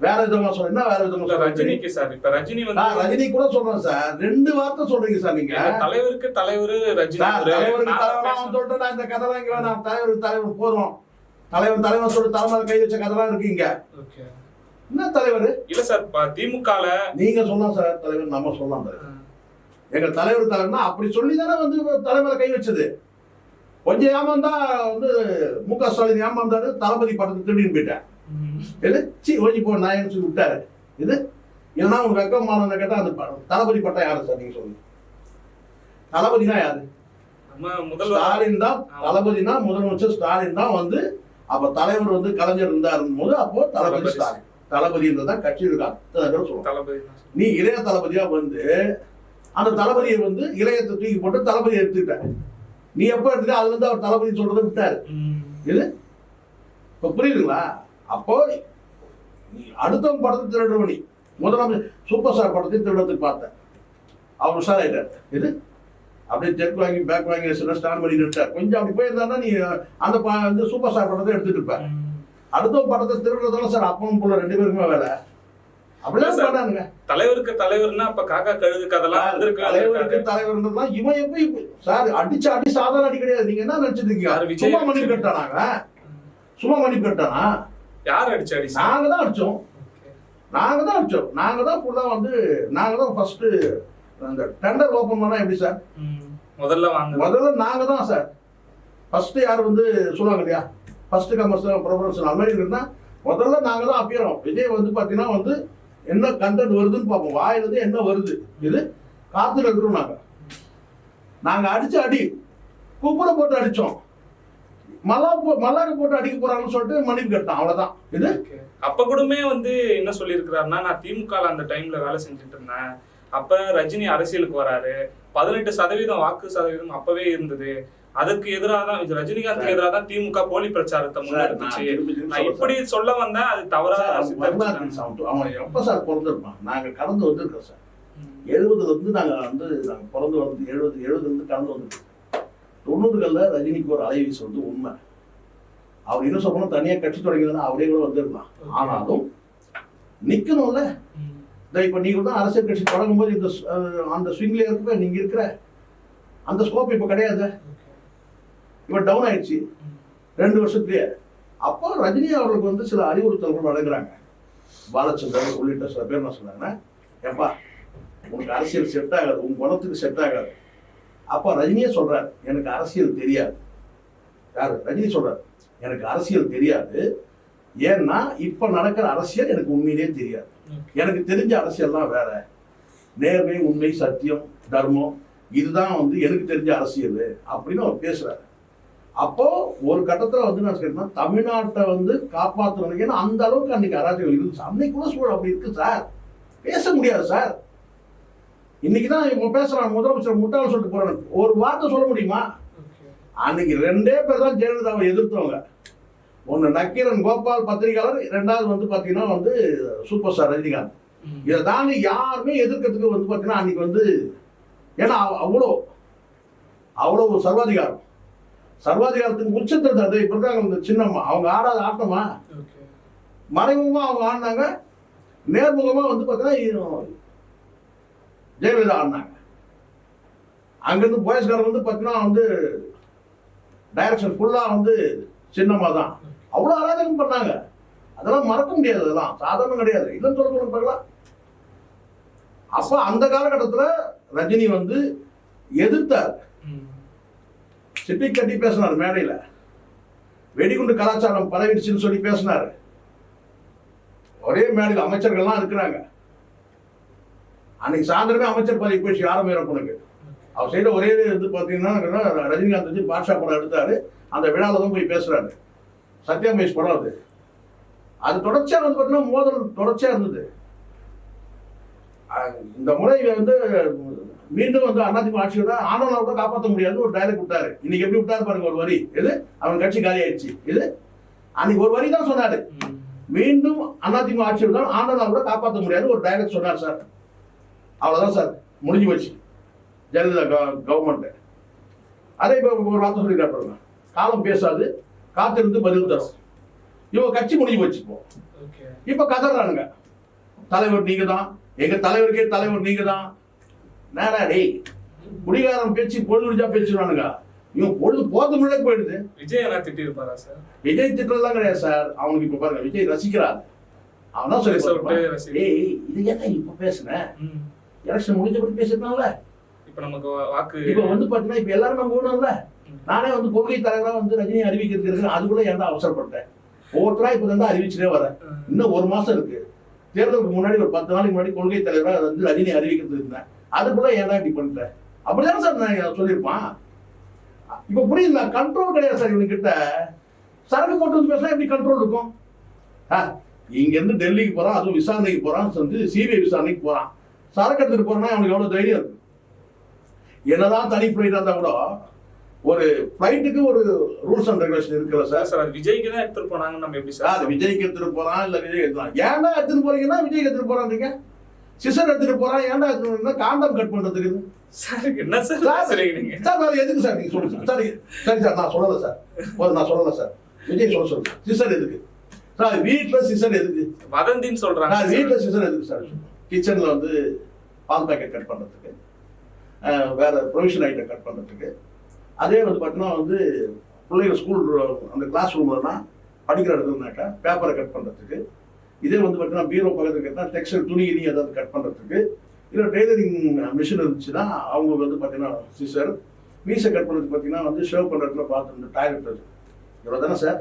வேற விதமா சொல்றீங்க. வேற விதமா ரஜினிக்கு சார். இப்ப ரஜினி வந்து ரஜினி கூட சொல்றேன் சார். 2 வார்த்தை சொல்றீங்க சார் நீங்க. தலைவருக்கு தலைவர் ரஜினி. தலைவருக்கு தலைவர் சொல்லிட்டு நான் இந்த கதைலாம் இங்க வேணாம். தலைவருக்கு தலைவர் போதும். தலைவர் சொல்லி தலைமையில கை வச்ச கதைலாம் இருக்கீங்க. என்ன தலைவர்? இல்ல சார், திமுகல நீங்க சொல்லலாம் சார் தலைவர், நம்ம சொல்லலாம் தலைவர். எங்க தலைவர் தலைவர்னா அப்படி சொல்லி தானே வந்து தலைமையில கை வச்சது. கொஞ்சம் ஏமாந்தா வந்து முக ஸ்டாலின் ஏமாந்தாரு, தளபதி படத்தை திருடின்னு போயிட்டேன். எது ஓஞ்சி போ நான் சொல்லி விட்டாரு. இது இல்லைன்னா உங்க வெக்கமான கேட்டா அந்த தளபதி பட்டம் யாரு சார்? நீங்க சொல்லுங்க. தளபதினா யாரு? ஸ்டாலின் தான் தளபதினா. முதலமைச்சர் ஸ்டாலின் தான் வந்து அப்ப தலைவர் வந்து கலைஞர் இருந்தாருக்கும் போது அப்போ தளபதி ஸ்டாலின். தளபதின்றதான் கட்சியில் இருக்க அத்தனை பேர் சொல்லுவாங்க. நீ இளைய தளபதியா வந்து அந்த தளபதியை வந்து இளையத்தை தூக்கி போட்டு தளபதியை எடுத்துக்கிட்ட. நீ எப்ப எடுத்துக்க அதுல இருந்து அவர் தளபதி சொல்றதை விட்டாரு. இது இப்ப புரியுதுங்களா? அப்போ நீ அடுத்தவங்க படத்தை திருடுவனி. முதலமைச்சர் சூப்பர் ஸ்டார் படத்தை திருடத்துக்கு பார்த்தேன். அவர் உஷார் ஆயிட்டார். இது அப்படியே செக் வாங்கி பேக் வாங்கி ஸ்டாண்ட் பண்ணி நிட்டார். கொஞ்சம் அப்படி போயிருந்தா நீ அந்த வந்து சூப்பர் ஸ்டார் படத்தை எடுத்துட்டு இருப்ப. அடுத்தவங்க படத்தை திருடுறதால சார் அப்பவும் போல 2 பேருக்குமே வேலை. அப்படிலாம் பண்ணானுங்க. தலைவருக்கு தலைவர்னா அப்ப காக்கா கழுகு கதெல்லாம் வந்திருக்கு. தலைவருக்கு தலைவர்ன்றதுலாம் இவன் எப்படி சார் அடி சாதாரண அடி கிடையாது. நீங்க என்ன நினைச்சிட்டு இருக்கீங்க? சும்மா மணி கட்டானாங்க. சும்மா மணி கட்டானா? யார் அடிச்சு? நாங்க தான் அடிச்சோம். நாங்க தான் ஃபுல்லா வந்து நாங்க தான் ஃபர்ஸ்ட் அந்த டெண்டர் ஓப்பன் பண்ணா எப்படி சார்? முதல்ல நாங்க தான் சார் ஃபர்ஸ்ட் யார் வந்து சொல்லுவாங்க இல்லையா, ஃபர்ஸ்ட் கமர்ஸ் ப்ரொஃபரன்ஸ் அந்த மாதிரி இருக்குன்னா முதல்ல நாங்க தான் அப்பியறோம். விஜய் வந்து பாத்தீங்கன்னா வந்து என்ன கண்டென்ட் வருதுன்னு பார்ப்போம், வாயிலிருந்து என்ன வருது இது காத்துல இருக்கிறோம். நாங்க அடிச்ச அடி குப்புற போட்டு அடிச்சோம், மல்லாக்க போட்டு அடிக்க போறாங்கன்னு சொல்லிட்டு மன்னிப்பு கேட்டோம், அவ்வளவுதான். இது அப்ப கூடமே வந்து என்ன சொல்லியிருக்கிறாருன்னா, நான் திமுக அந்த டைம்ல வேலை செஞ்சுட்டு இருந்தேன், அப்ப ரஜினி அரசியலுக்கு வராரு, 18% வாக்கு சதவீதம் அப்பவே இருந்தது, அதற்கு எதிராக தான் ரஜினிகாந்த் எதிராக தான் திமுக போலி பிரச்சாரத்தை முன்னெடுத்துச்சு. நான் இப்படி சொல்ல வந்தேன், அது தவறா. அவன் எப்ப சார் பிறந்திருப்பான்? நாங்க கடந்து வந்திருக்கோம் சார். 70ல இருந்து நாங்க பிறந்து வந்து 70ல இருந்து கடந்து வந்துருக்கோம். 90களில் ரஜினிக்கு ஒரு அலைவீசு வந்து உண்மை. அவர் என்ன சொல்லணும், தனியா கட்சி தொடங்கினா அவரே கூட வந்திருக்கலாம். ஆனாலும் நிக்கணும்ல. இப்ப நீங்க தான் அரசியல் கட்சி தொடங்கும் போது இந்த அந்த ஸ்விங்ல இருக்க நீங்க இருக்கிற அந்த ஸ்கோப் இப்ப கிடையாது. இப்ப டவுன் ஆயிடுச்சு 2 வருஷத்துலயே. அப்போ ரஜினி அவர்களுக்கு வந்து சில அறிவுறுத்தல்கள் வழங்குறாங்க. பாலச்சந்திரன் உள்ளிட்ட சில பேர் என்ன சொன்னாங்கன்னா, ஏப்பா உனக்கு அரசியல் செட் ஆகாது, உங்க குணத்துக்கு செட் ஆகாது. அப்ப ரஜினியே சொல்றாரு, எனக்கு அரசியல் தெரியாது. யாரு? ரஜினி சொல்றாரு, எனக்கு அரசியல் தெரியாது. ஏன்னா இப்ப நடக்கிற அரசியல் எனக்கு உண்மையிலேயே தெரியாது. எனக்கு தெரிஞ்ச அரசியல்லாம் வேற, நேர்மை, உண்மை, சத்தியம், தர்மம், இதுதான் வந்து எனக்கு தெரிஞ்ச அரசியல் அப்படின்னு அவர் பேசுறாரு. அப்போ ஒரு கட்டத்துல வந்து நான் சொல்றேன், தமிழ்நாட்டை வந்து காப்பாற்றணும். ஏன்னா அந்த அளவுக்கு அன்னைக்கு அராஜகம் இருந்துச்சு. அன்னைக்கு கூட சூழல் அப்படி இருக்கு சார், பேச முடியாது சார். இன்னைக்குதான் இவங்க பேசுறாங்க, முதலமைச்சர் முட்டாள் சொல்லிட்டு போறாங்க, ஒரு வார்த்தை சொல்ல முடியுமா? அன்னைக்கு 2 பேர் தான் ஜெயலலிதாவை எதிர்த்தவங்க. ஒன்னு நக்கீரன் கோபால் பத்திரிகையாளர், 2வது வந்து பாத்தீங்கன்னா வந்து சூப்பர் ஸ்டார் ரஜினிகாந்த். இதை தாண்டி யாருமே எதிர்க்கிறதுக்கு வந்து பாத்தீங்கன்னா அன்னைக்கு வந்து, ஏன்னா அவ்வளவு சர்வாதிகாரத்துக்கு உச்சத்தில் அது இப்ப இருக்காங்க. இந்த சின்னம்மா அவங்க ஆடாத ஆட்டமா, மறைமுகமா அவங்க ஆடினாங்க, நேர்முகமா வந்து பாத்தீங்கன்னா ஜெயலலிதா ஆடினாங்க. அங்கிருந்து போயஸ்காரர் வந்து பாத்தீங்கன்னா வந்து டைரக்ஷன் ஃபுல்லா வந்து சின்னம்மா தான். அவ்வளவு அராஜகம் பண்ணாங்க. அதெல்லாம் மறக்க முடியாது, அதெல்லாம் சாதாரணம் கிடையாது. இல்லைன்னு சொல்ல பார்க்கலாம். அப்ப அந்த காலகட்டத்துல ரஜினி வந்து எதிர்த்தார், சிட்டி கட்டி பேசினார் மேடையில. வெடிகுண்டு கலாச்சாரம் பரவிடுச்சுன்னு சொல்லி பேசினாரு. ஒரே மேடையில் அமைச்சர்கள்லாம் இருக்கிறாங்க. அன்னைக்கு சாயந்தரமே அமைச்சர் பதவி போயிடுச்சு யாரும் பொண்ணுக்கு. அவர் செய்த ஒரே இது பார்த்தீங்கன்னா ரஜினிகாந்த் வந்து பாட்ஷா படம் எடுத்தாரு, அந்த விழாவில் தான் போய் பேசுறாரு. சத்யா மகேஷ் படம் அது தொடர்ச்சியா வந்து பார்த்தீங்கன்னா மோதல் தொடர்ச்சியா இருந்தது. இந்த முறை வந்து மீண்டும் வந்து அதிமுக ஆட்சியோட ஆனவனை கூட காப்பாற்ற முடியாது ஒரு டைலாக் விட்டாரு. இன்னைக்கு எப்படி விட்டாரு பாருங்க, ஒரு வரி. இது அவன் கட்சி காலி ஆயிடுச்சு. இது அன்னைக்கு ஒரு வரி தான் சொன்னாரு, மீண்டும் அதிமுக ஆட்சியோட ஆனவனை கூட காப்பாற்ற முடியாது ஒரு டைலாக் சொன்னார் சார். அவ்வளவுதான் சார், முடிஞ்சு போச்சு ஜெயலலிதா கவர்மெண்ட். அதே இப்போ ஒரு வார்த்தை சொல்லி காட்டுறாங்க, காலம் பேசாது காத்திருந்து பதில் தரும். இவங்க கட்சி முடிஞ்சு போச்சு. இப்ப கதறானுங்க, தலைவர் நீங்க தான், எங்க தலைவருக்கே தலைவர் நீங்க தான். நேரா டேய் குடிகாரம் பேச்சு பொழுது முடிஞ்சா பேசுவானுங்க. இவன் பொழுது போது முன்னாடி போயிடுது. விஜய் எல்லாம் திட்டி இருப்பாரா சார்? விஜய் திட்டலாம் கிடையாது சார். அவனுக்கு இப்ப பாருங்க, விஜய் ரசிக்கிறார். அவன் தான் சொல்லி ஏய் இது என்ன இப்ப பேசுன, எலெக்ஷன் முடிஞ்சபடி பேசிருந்தாங்கல்ல. இப்ப நமக்கு வாக்கு இப்ப வந்து பாத்தீங்கன்னா இப்ப எல்லாரும் நம்ம ஓடணும்ல. நானே வந்து கொள்கை தலைவரா வந்து ரஜினி அறிவிக்கிறதுக்கு அதுக்குள்ள ஏன்டா அவசரப்பட்டேன். ஒவ்வொருத்தரா இப்ப தான் அறிவிச்சுட்டே வரேன். இன்னும் 1 மாசம் இருக்கு. தேர்தலுக்கு முன்னாடி ஒரு 10 நாளைக்கு முன்னாடி கொள்கை தலைவரா வந்து ரஜினி அறிவிக்கிறது இருந்தேன். அதுக்குள்ள ஏன்டா இப்படி பண்ணிட்டேன் அப்படிதானே சார் நான் சொல்லியிருப்பான். இப்ப புரியுது, கண்ட்ரோல் கிடையாது சார் இவனுக்கிட்ட. சரக்கு போட்டு வந்து பேசினா எப்படி கண்ட்ரோல் இருக்கும்? இங்க இருந்து டெல்லிக்கு போறான், அதுவும் விசாரணைக்கு போறான், சிபிஐ விசாரணைக்கு போறான். சரக்கு எடுத்துட்டு போறான்னா அவனுக்கு எவ்வளவு தைரியம் இருக்கு? என்னதான் தனி பிளைட் இருந்தா கூட ஒரு பிளைட்டுக்கு ஒரு ரூல்ஸ் அண்ட் ரெகுலேஷன் இருக்குல்ல சார். சார் விஜய்க்கு தான் எடுத்துட்டு போனாங்க, நம்ம எப்படி சார்? அது விஜய்க்கு எடுத்துட்டு போறான், இல்ல விஜய் எடுத்துறான். ஏன்டா எடுத்துட்டு போறீங்கன்னா விஜய்க்கு எடுத்துட்டு போறான்றீங்க. சிசர் எடுத்துட்டு போறான், ஏன்டா எடுத்துட்டு காண்டம் கட் பண்றதுக்கு. சார் என்ன சார் சார் வேற எதுக்கு சார் நீங்க சொல்லுங்க. சரி சரி சார், நான் சொல்லல சார், நான் சொல்லல சார். விஜய் சொல்லுங்க, சிசர் எதுக்கு சார்? வீட்டுல சிசர் எதுக்கு? வதந்தின்னு சொல்றாங்க. வீட்டுல சிசர் எதுக்கு சார்? கிச்சன்ல வந்து பால் பேக்கெட் கட் பண்றதுக்கு, வேற ப்ரொவிஷன் ஐட்டம் கட் பண்றதுக்கு. அதே வந்து பார்த்தீங்கன்னா வந்து பிள்ளைகள் ஸ்கூல் அந்த கிளாஸ் ரூம்லனா படிக்கிற இடத்துலனாக்கா பேப்பரை கட் பண்ணுறதுக்கு. இதே வந்து பார்த்தீங்கன்னா பீரோ பக்கத்துக்கு கட்டினா டெக்ஸ்டைல் துணி ஏதாவது கட் பண்ணுறதுக்கு. இல்லை டெய்லரிங் மிஷின் இருந்துச்சுன்னா அவங்க வந்து பார்த்தீங்கன்னா சிஸ்டர் மீசை கட் பண்ணுறது பார்த்தீங்கன்னா வந்து ஷேவ் பண்ணுற இடத்துல பார்த்து டாய்லெட் இருக்கு இவ்வளோ தானே சார்,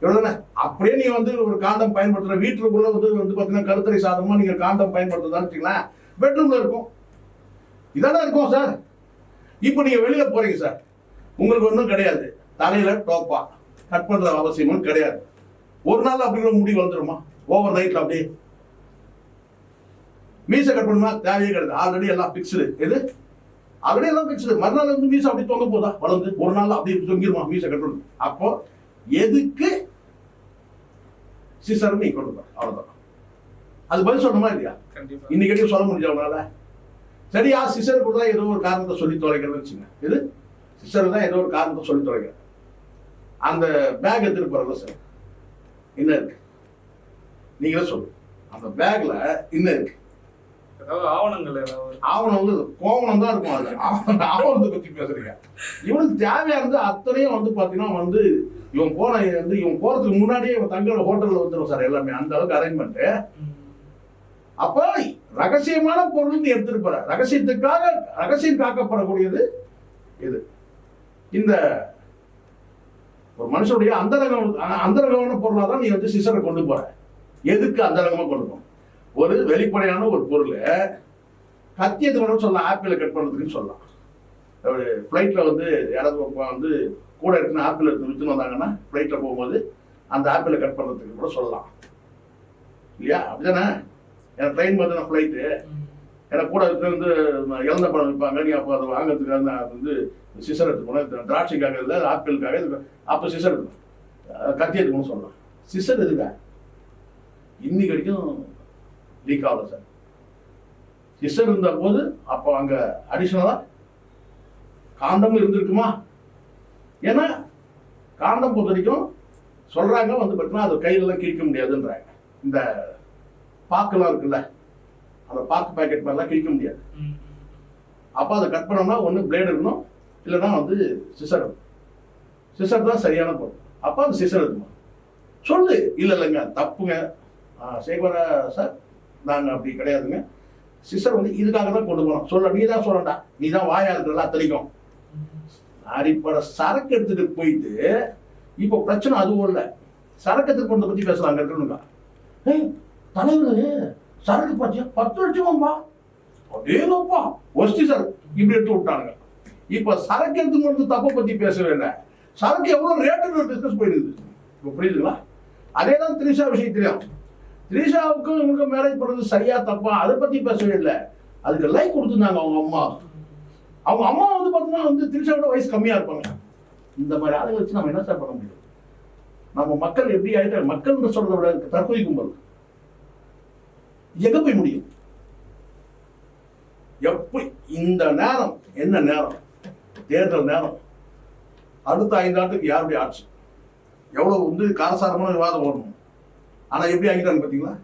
இவ்வளோ தானே. அப்படியே நீங்கள் வந்து ஒரு காண்டம் பயன்படுத்துகிற வீட்டுக்குள்ளே வந்து பார்த்தீங்கன்னா கருத்தரை சாதனமாக நீங்கள் காண்டம் பயன்படுத்துறதான்னு வச்சுங்களேன், பெட்ரூமில் இருக்கும், இதெல்லாம் இருக்கும் சார். இப்போ நீங்கள் வெளியில் போகிறீங்க சார், உங்களுக்கு ஒன்றும் கிடையாது, தலையில் டோப்பா கட் பண்ணுற அவசியமும் கிடையாது. ஒரு நாள் அப்படிங்கிற முடி வந்துடுமா ஓவர் நைட்டில் அப்படியே மீசை கட் பண்ணுமா தேவையே கிடையாது, ஆல்ரெடி எல்லாம் ஃபிக்ஸ்டு. எது ஆல்ரெடி எல்லாம் ஃபிக்ஸ்டு. மறுநாள் வந்து மீசை அப்படி தொங்க போதா வளர்ந்து ஒரு நாள் அப்படி தொங்கிடுமா மீசை கட் பண்ணு. அப்போ எதுக்கு சிசர் நீ கொண்டு போற அவ்வளவுதான். அது பதில் சொல்லணுமா இல்லையா? இன்னைக்கு சொல்ல முடிஞ்ச அவனால சரியா சிசர் கூட ஏதோ ஒரு காரணத்தை சொல்லி தொலைக்கிறேன்னு வச்சுங்க. எது சிஸ்டர் தான் ஏதோ ஒரு காரணத்தை சொல்லி தொலைக்கிறேன். அந்த பேக் எடுத்துட்டு போறல சார், என்ன இருக்கு நீங்களே சொல்லு. அந்த பேக்ல என்ன இருக்கு? ஆவணம் வந்து கோவணம் தான் இருக்கும். அது ஆவணத்தை பத்தி பேசுறீங்க. இவனுக்கு தேவையானது அத்தனையும் வந்து பாத்தீங்கன்னா வந்து இவன் போறதுக்கு முன்னாடியே இவன் தங்குற ஹோட்டல்ல வந்துடும் சார் எல்லாமே, அந்த அளவுக்கு அரேஞ்ச்மெண்ட். அப்ப ரகசியமான பொருள் எடுத்துட்டு போற, ரகசியம் காக்கப்படக்கூடியது இது. இந்த ஒரு மனுஷனுடைய அந்தரங்கமான பொருளா தான் நீ வந்து சிசரை கொண்டு போற. எதுக்கு அந்தரங்கமா கொண்டு போற? ஒரு வெளிப்படையான ஒரு பொருள் கத்தி எடுத்து சொல்லலாம், ஆப்பிளை கட் பண்ணுறதுக்குன்னு சொல்லலாம். ஒரு ஃப்ளைட்டில் வந்து யாராவது வந்து கூட இருக்குன்னு ஆப்பிள் எடுத்து விற்றுன்னு வந்தாங்கன்னா ஃப்ளைட்டில் போகும்போது அந்த ஆப்பிளை கட் பண்ணுறதுக்கு கூட சொல்லலாம் இல்லையா? அப்படிதானே? எனக்கு ட்ரெயின் பார்த்தீங்கன்னா ஃப்ளைட்டு எனக்கு கூட இருக்கிற வந்து இழந்த பழம் விற்பாங்க, நீ அப்போ அதை வாங்கிறதுக்காக நான் வந்து சிசர் எடுத்துக்கணும், திராட்சைக்காக இல்லை ஆப்பிளுக்காக இது, அப்போ சிசர் எடுக்கணும், கத்தி எடுக்கணும்னு சொல்லலாம். சிசர் எதுக்கா இன்னைக்கு வரைக்கும் லீக் ஆகல சார். சிஸ்டர் இருந்த போது அப்போ அங்க அடிஷனலா காண்டம் இருந்திருக்குமா? ஏன்னா காண்டம் பொறுத்த வரைக்கும் சொல்றாங்க வந்து பார்த்தீங்கன்னா அது கையிலலாம் கிழிக்க முடியாதுன்றாங்க. இந்த பாக்கெல்லாம் இருக்குல்ல, அந்த பாக்கு பேக்கெட் மாதிரிலாம் கிழிக்க முடியாது. அப்போ அதை கட் பண்ணோம்னா ஒன்று பிளேடு இருக்கணும், இல்லைன்னா வந்து சிசர். சிசர் தான் சரியான பொருள். அப்போ அது சிசர் இருக்குமா சொல்லு. இல்லைங்க தப்புங்க சேகர சார், நாங்கள் அப்படி கிடையாதுங்க, சிஸ்டர் வந்து இதுக்காக தான் கொண்டு போனோம் சொல்ல. நீ தான் சொல்லண்டா, நீ தான் வாயா இருக்கிறதா தெரியும். அடிப்படை சரக்கு எடுத்துட்டு போயிட்டு இப்போ பிரச்சனை அதுவும் இல்லை, சரக்கு எடுத்துட்டு போனதை பற்றி பேசலாங்க இருக்கணுங்க. தலைவர் சரக்கு பார்த்தியா 10 லட்சமாம்பா, அதேப்பா ஒஸ்டி சார் இப்படி எடுத்து விட்டானுங்க. இப்போ சரக்கு எடுத்து போனது தப்பை பற்றி பேசவே இல்லை, சரக்கு எவ்வளோ ரேட்டுன்னு டிஸ்கஸ் போயிடுது. இப்போ புரியுதுங்களா? அதே தான் திரிஷா விஷயத்திலையும். திரிஷாவுக்கும் இவங்களுக்கு மேரேஜ் பண்ணுறது சரியா தப்பா அதை பற்றி பேசவே இல்லை. அதுக்கு லைக் கொடுத்துருந்தாங்க அவங்க அம்மா. அவங்க அம்மா வந்து பார்த்தீங்கன்னா வந்து திரிஷாவோட வயசு கம்மியாக இருப்பாங்க. இந்த மாதிரி ஆளுங்க வச்சு நம்ம என்ன சார் பண்ண முடியும்? நம்ம மக்கள் எப்படி ஆகிட்டாங்க? மக்கள் சொல்றத விட தற்கொலை கும்பல் எங்க போய் முடியும்? எப்படி இந்த நேரம் என்ன நேரம்? தேர்தல் நேரம். அடுத்த 5 ஆண்டுக்கு யாருடைய ஆட்சி? எவ்வளவு வந்து காரசாரமான விவாதம் வரணும். ஆனா எப்படி ஆகிட்டாங்க பார்த்தீங்களா?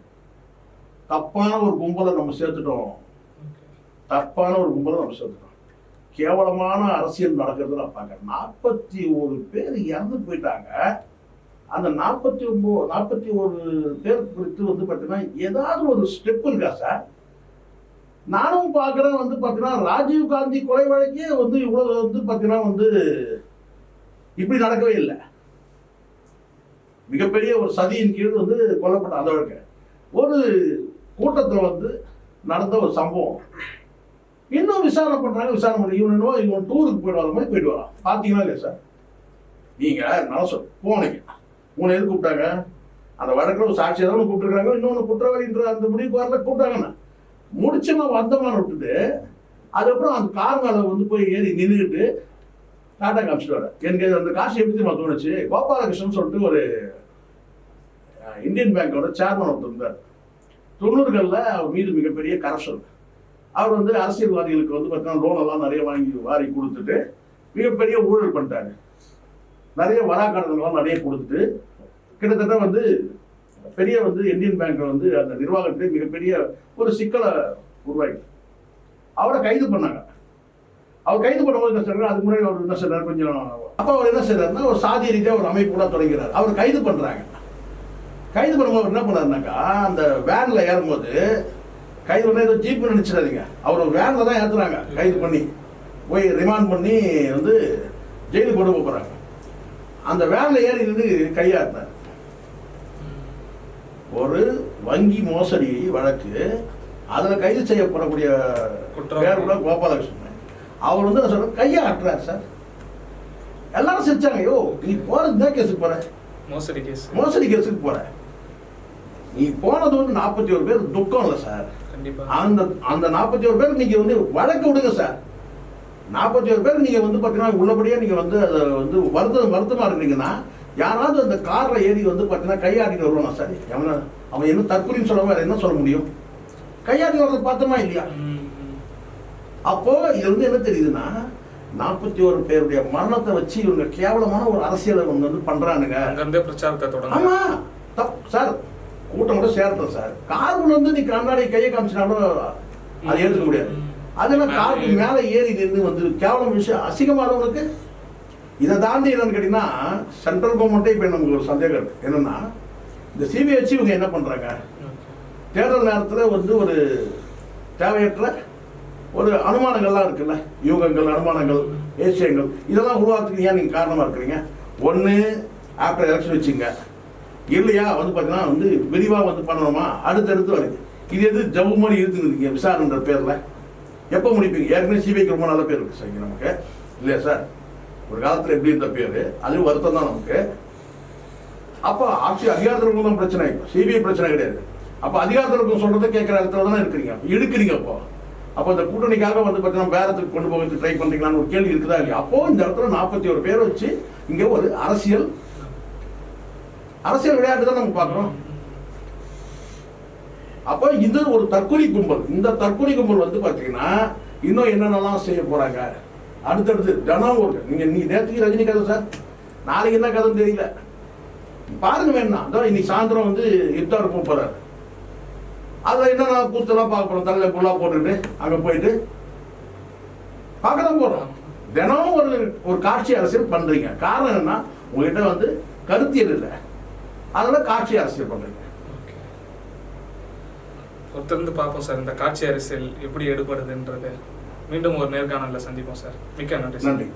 தப்பான ஒரு கும்பலை நம்ம சேர்த்துட்டோம். கேவலமான அரசியல் நடக்கிறது நான் பார்க்கறேன். 41 பேர் இறந்து போயிட்டாங்க. அந்த 41 பேர் குறித்து வந்து பார்த்தீங்கன்னா ஏதாவது ஒரு ஸ்டெப் இருக்கா சார்? நானும் பார்க்குறேன் வந்து பார்த்தீங்கன்னா ராஜீவ் காந்தி கொலை வழக்கே வந்து இவ்வளவு வந்து பார்த்தீங்கன்னா வந்து இப்படி நடக்கவே இல்லை. மிகப்பெரிய ஒரு சதியின் கீழ் வந்து கொல்லப்பட்ட அந்த வழக்கு ஒரு கூட்டத்தில் வந்து நடந்த ஒரு சம்பவம். இன்னும் விசாரணை பண்றாங்க. விசாரணை பண்ணி இவன் டூருக்கு போயிட்டு வர மாதிரி போயிட்டு வரான். பார்த்தீங்கன்னா இல்லையா சார்? நீங்க நான் போனீங்க, உன்னை எது கூப்பிட்டாங்க? அந்த வழக்கில் ஒரு சாட்சியை தான் கூப்பிட்டுருக்காங்க. இன்னொன்று குற்றவாளின்ற அந்த முடிவுக்கு வரல கூப்பிட்டாங்கண்ணா. முடிச்சுமா வந்தமான விட்டுட்டு அதுக்கப்புறம் அந்த கார் மேலே வந்து போய் ஏறி நின்றுக்கிட்டு டாட்டா காமிச்சிட்டு வர. எனக்கு அந்த காசு எப்படி நான் தோணுச்சு, கோபாலகிருஷ்ணன் சொல்லிட்டு ஒரு இந்தியன் பேங்கோட சேர்மன் ஒருத்தர் இருந்தார். 90களில் அவர் மீது மிகப்பெரிய கரப்ஷன். அவர் வந்து அரசியல்வாதிகளுக்கு வந்து பார்த்தீங்கன்னா லோன் எல்லாம் நிறைய வாரி கொடுத்துட்டு மிகப்பெரிய ஊழல் பண்ணிட்டாரு. நிறைய வராக்கடன்கள்லாம் நிறைய கொடுத்துட்டு கிட்டத்தட்ட வந்து பெரிய வந்து இந்தியன் பேங்க் வந்து அந்த நிர்வாகத்திலே மிகப்பெரிய ஒரு சிக்கலை உருவாக்கி அவரை கைது பண்ணாங்க. அவர் கைது பண்ணும்போது என்ன சொல்றாரு, அதுக்கு முன்னாடி அவர் என்ன சொல்றாரு கொஞ்சம், அப்போ அவர் என்ன செய்யறாருன்னா ஒரு சாதி ரீதியாக ஒரு அமைப்பு கூட தொடங்கிறார். அவர் கைது பண்ணுறாங்க. கைது பண்ணும்போது என்ன பண்ணாருனாக்கா அந்த வேன்ல ஏறும்போது கைது பண்ண ஏதோ ஜீப்னு நினைச்சிடாதீங்க, அவர் ஒரு வேனில் தான் ஏற்றுறாங்க, கைது பண்ணி போய் ரிமாண்ட் பண்ணி வந்து ஜெயிலுக்கு கொண்டு போகிறாங்க. அந்த வேனில் ஏறி நின்று கையாட்டினார். ஒரு வங்கி மோசடி வழக்கு, அதில் கைது செய்யப்படக்கூடிய பேர் கூட கோபாலகிருஷ்ணன். அவர் வந்து நான் சொல்கிறேன் கையாட்டுறார் சார். எல்லாரும் சிரிச்சாங்க, ஐயோ நீ போகிறது தான் கேஸுக்கு போகிற, மோசடி கேஸுக்கு போகிற, நீ போனது வந்து 41 பேர் துக்கம் இல்லை சார். அந்த 41 பேருக்கு நீங்கள் வந்து வழக்கு விடுங்க சார். 41 பேர் நீங்கள் வந்து பார்த்தீங்கன்னா உள்ளபடியாக நீங்கள் வந்து அதை வந்து வருத்தமாக இருக்கிறீங்கன்னா, யாராவது அந்த காரில் ஏறி வந்து பார்த்தீங்கன்னா கையாடிட்டு வருவாங்க சார். அவன் என்ன தற்கொலைன்னு சொல்லாம வேறு என்ன சொல்ல முடியும்? கையாடி வர்றதை பார்த்தோமா இல்லையா? அப்போ இது வந்து என்ன தெரியுதுன்னா, 41 பேருடைய மரணத்தை வச்சு இவங்க கேவலமான ஒரு அரசியலை வந்து பண்றானுங்க. ஆமா தப்பு சார். கூட்டம் கூட சேர்த்தோம் சார். காருக்குள்ள வந்து நீ கண்ணாடி கையை காமிச்சினாலும் அதை ஏற்றுக்க முடியாது. அதெல்லாம் காருக்கு மேலே ஏறி நின்று வந்து கேவலம் விஷயம் அசிங்கமானவனுக்கு. இதை தாண்டி என்னன்னு கேட்டீங்கன்னா, சென்ட்ரல் கவர்மெண்ட்டே இப்போ நமக்கு ஒரு சந்தேகம் இருக்கு. என்னன்னா, இந்த சிபிஐ வச்சு இவங்க என்ன பண்றாங்க, தேர்தல் நேரத்தில் வந்து ஒரு தேவையற்ற ஒரு அனுமானங்கள்லாம் இருக்குல்ல, யூகங்கள், அனுமானங்கள், ஏசியங்கள், இதெல்லாம் உருவாக்குறீங்க. ஏன் நீங்கள் காரணமாக இருக்கிறீங்க? ஒன்று ஆஃப்டர் எலெக்ஷன் வச்சுங்க, இல்லையா வந்து பார்த்தீங்கன்னா வந்து விரிவாக வந்து பண்ணணுமா, அடுத்தடுத்து வருது. இது எது ஜவு மாதிரி இருக்குதுங்க விசாரணைன்ற பேரில் எப்போ முடிப்பீங்க? ஏற்கனவே சிபிஐக்கு ரொம்ப நல்ல பேர் இருக்குது சார் நமக்கு, இல்லையா சார்? ஒரு காலத்தில் எப்படி இருந்த பேர், அதுவும் வருத்தம் தான் நமக்கு. அப்போ ஆட்சி அதிகாரத்தில் தான் பிரச்சனை, இப்போ சிபிஐ பிரச்சனை கிடையாது. அப்போ அதிகாரத்தில் சொல்கிறத கேட்குற இடத்துல தானே இருக்கிறீங்க, எடுக்கிறீங்க. அப்போ இந்த கூட்டணிக்காக வந்து பார்த்தீங்கன்னா பேரத்துக்கு கொண்டு போகிறது ட்ரை பண்ணுறீங்களான்னு ஒரு கேள்வி இருக்குதா இல்லையா? அப்போ இந்த இடத்துல 41 பேரை வச்சு இங்கே ஒரு அரசியல் விளையாட்டு தான் நம்ம பார்க்குறோம். அப்போ இது ஒரு தற்கொலை கும்பல். இந்த தற்கொலை கும்பல் வந்து பார்த்தீங்கன்னா இன்னும் என்னென்னலாம் செய்ய போறாங்க அடுத்தடுத்து தினம் ஒரு நீ நேற்றுக்கு ரஜினி கதை சார், நாளைக்கு என்ன கதைன்னு தெரியல, பாருங்க வேணா. அதான் இன்னைக்கு சாயந்தரம் வந்து இஃப்தார் போறாரு, அதில் என்னென்ன கூத்தெல்லாம் பார்க்க போறோம், தலையில புல்லா போட்டுட்டு அங்கே போயிட்டு பார்க்க தான் போறோம். தினம் ஒரு காட்சி அரசியல் பண்றீங்க. காரணம் என்னன்னா, உங்ககிட்ட வந்து கருத்தியல் இல்லை, அதனால காட்சி அரசியல் பண்றீங்க. ஒருத்தருந்து பார்ப்போம் சார் இந்த காட்சி அரசியல் எப்படி எடுபடுதுன்றது. மீண்டும் ஒரு நேர்காணலில் சந்திப்போம் சார். மிக்க நன்றி. நன்றி.